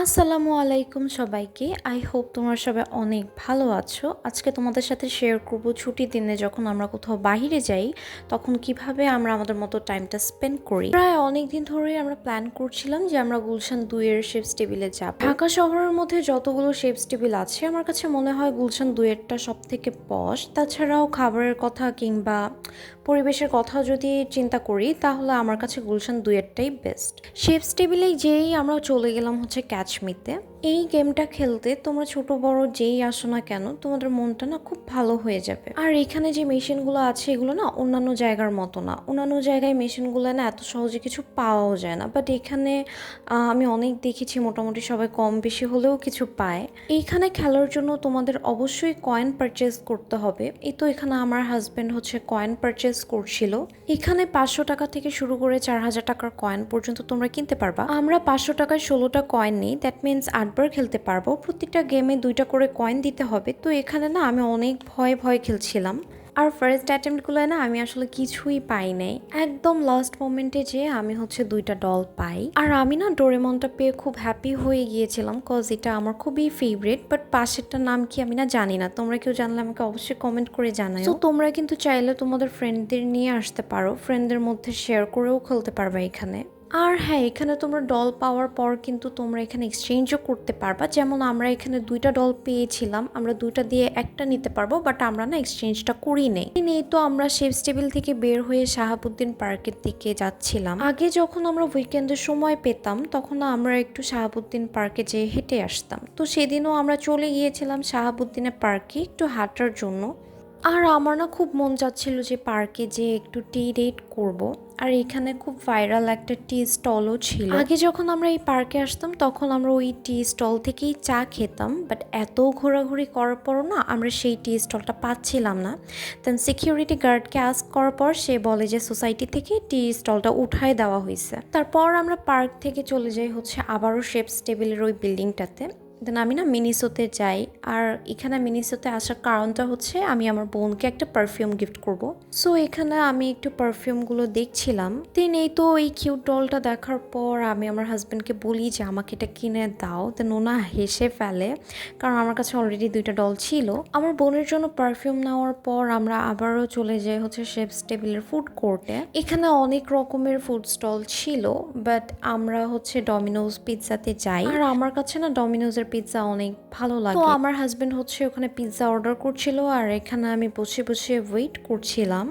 আসসালামু আলাইকুম সবাইকে। আই হোপ তোমরা সবাই অনেক ভালো আছো। আজকে তোমাদের সাথে শেয়ার করব ছুটির দিনে যখন আমরা কোথাও বাহিরে যাই তখন কিভাবে আমরা আমাদের মতো টাইমটা স্পেন্ড করি। প্রায় অনেক দিন ধরেই আমরা প্ল্যান করছিলাম যে আমরা গুলশান ২ এর শেপস টেবিলে যাব। ঢাকা শহরের মধ্যে যতগুলো শেপস টেবিল আছে আমার কাছে মনে হয় গুলশান ২ এরটা সবথেকে পশ। তাছাড়াও খাবারের কথা কিংবা পরিবেশের কথা যদি চিন্তা করি তাহলে আমার কাছে গুলশান ২ এরটাই বেস্ট। শেপস টেবিলে যেই আমরা চলে গেলাম হচ্ছে ক্যাচমিতে। এই গেমটা খেলতে তোমরা ছোট বড় যেই আসো না কেন তোমাদের মনটা না খুব ভালো হয়ে যাবে। আর এখানে যে মেশিনগুলো আছে এগুলো না অন্যান্য জায়গার মতো না। অন্যান্য জায়গায় মেশিনগুলো না এত সহজে কিছু পাওয়াও যায় না, বাট এখানে আমি অনেক দেখেছি মোটামুটি সবাই কম বেশি হলেও কিছু পায়। এইখানে খেলার জন্য তোমাদের অবশ্যই কয়েন পারচেজ করতে হবে। এই তো এখানে আমার হাজব্যান্ড হচ্ছে কয়েন পারচেজ করছিল। এখানে ৫০০ টাকা থেকে শুরু করে ৪,০০০ টাকার কয়েন পর্যন্ত তোমরা কিনতে পারবা। আমরা ৫০০ টাকায় ১৬টা কয়েন নিই, দ্যাট মিনস ৮বার খেলতে পারবো। প্রত্যেকটা গেমে ২টা করে কয়েন দিতে হবে। তো এখানে না আমি অনেক ভয়ে খেলছিলাম। আর ফার্স্ট অ্যাটেম্পটগুলো না আমি আসলে কিছুই পাই নাই। একদম লাস্ট মোমেন্টে যে আমি হচ্ছে ২টা ডল পাই। আর আমি না ডোরেমনটা পেয়ে খুব হ্যাপি হয়ে গিয়েছিলাম, কজ এটা আমার খুবই ফেভারিট। বাট পাশেরটার নাম কি আমি না জানি না। তোমরা কেউ জানলে আমাকে অবশ্যই কমেন্ট করে জানাও। তো তোমরা কিন্তু চাইলে তোমাদের ফ্রেন্ডদের নিয়ে আসতে পারো, ফ্রেন্ডদের মধ্যে শেয়ার করেও খেলতে পারবা এখানে। আর হ্যাঁ, এখানে তোমরা ডল পাওয়ার পর কিন্তু তোমরা এখানে এক্সচেঞ্জও করতে পারবা। যেমন আমরা এখানে ২টা ডল পেয়েছিলাম, আমরা ২টা দিয়ে একটা নিতে পারবো, বাট আমরা না এক্সচেঞ্জটা করি নেই। তো আমরা শেপস টেবিল থেকে বের হয়ে শাহাবুদ্দিন পার্কের দিকে যাচ্ছিলাম। আগে যখন আমরা উইকেন্ডের সময় পেতাম তখন আমরা একটু শাহাবুদ্দিন পার্কে যেয়ে হেঁটে আসতাম। তো সেদিনও আমরা চলে গিয়েছিলাম শাহাবুদ্দিনের পার্কে একটু হাঁটার জন্য। আর আমার না খুব মন চাচ্ছিল যে পার্কে যে একটু টি ডেট করব। আর এখানে খুব ভাইরাল একটা টি স্টলও ছিল। আগে যখন আমরা এই পার্কে আসতাম তখন আমরা ওই টি স্টল থেকেই চা খেতাম, বাট এত ঘোরাঘুরি করার পরও না আমরা সেই টি স্টলটা পাচ্ছিলাম না। দেন সিকিউরিটি গার্ডকে আস্ক করার পর সে বলে যে সোসাইটি থেকে টি স্টলটা উঠায় দেওয়া হয়েছে। তারপর আমরা পার্ক থেকে চলে যাই হচ্ছে আবারও শেপস টেবিলের ওই বিল্ডিংটাতে। দেন আমি না মিনিসোতে যাই। আর এখানে মিনিসোতে আসার কারণটা হচ্ছে আমি আমার বোনকে একটা পারফিউম গিফট করব। সো এখানে আমি একটু পারফিউমগুলো দেখছিলাম। দেন এই তো এই কিউট ডলটা দেখার পর আমি আমার হাজব্যান্ডকে বলি যে আমাকে এটা কিনে দাও। দেন ওনা হেসে ফেলে, কারণ আমার কাছে অলরেডি 2টা ডল ছিল। আমার বোনের জন্য পারফিউম নেওয়ার পর আমরা আবারও চলে যাই হচ্ছে শেফস টেবিলের ফুড কোর্টে। এখানে অনেক রকমের ফুড স্টল ছিল, বাট আমরা হচ্ছে ডমিনোজ পিৎজাতে যাই। আর আমার কাছে না ডমিনোজের পিৎজা অনেক ভালো লাগে। তো আমার হাজবেন্ড হচ্ছে ওখানে পিৎজা অর্ডার করছিল আর এখানে আমি বসে বসে ওয়েট করছিলাম।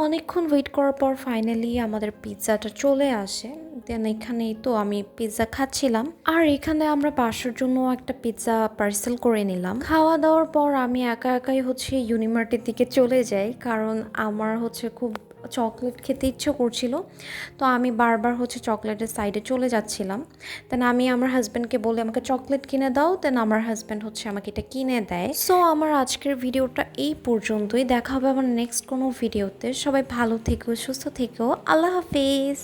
অনেকক্ষণ ওয়েট করার পর ফাইনালি আমাদের পিৎজাটা চলে আসে। দেন এখানেই তো আমি পিৎজা খাচ্ছিলাম। আর এখানে আমরা বাসার জন্য একটা পিৎজা পার্সেল করে নিলাম। খাওয়া দাওয়ার পর আমি একাই হচ্ছে ইউনিমার্টের দিকে চলে যাই, কারণ আমার হচ্ছে খুব চকলেট খেতে ইচ্ছে করছিল। তো আমি বারবার হচ্ছে চকলেটের সাইডে চলে যাচ্ছিলাম। দেন আমি আমার হাজব্যান্ডকে বলে আমাকে চকলেট কিনে দাও। দেন আমার হাজব্যান্ড হচ্ছে আমাকে এটা কিনে দেয়। সো আমার আজকের ভিডিওটা এই পর্যন্তই। দেখা হবে আবার নেক্সট কোনো ভিডিওতে। সবাই ভালো থেকো, সুস্থ থেকো। আল্লাহ হাফিজ।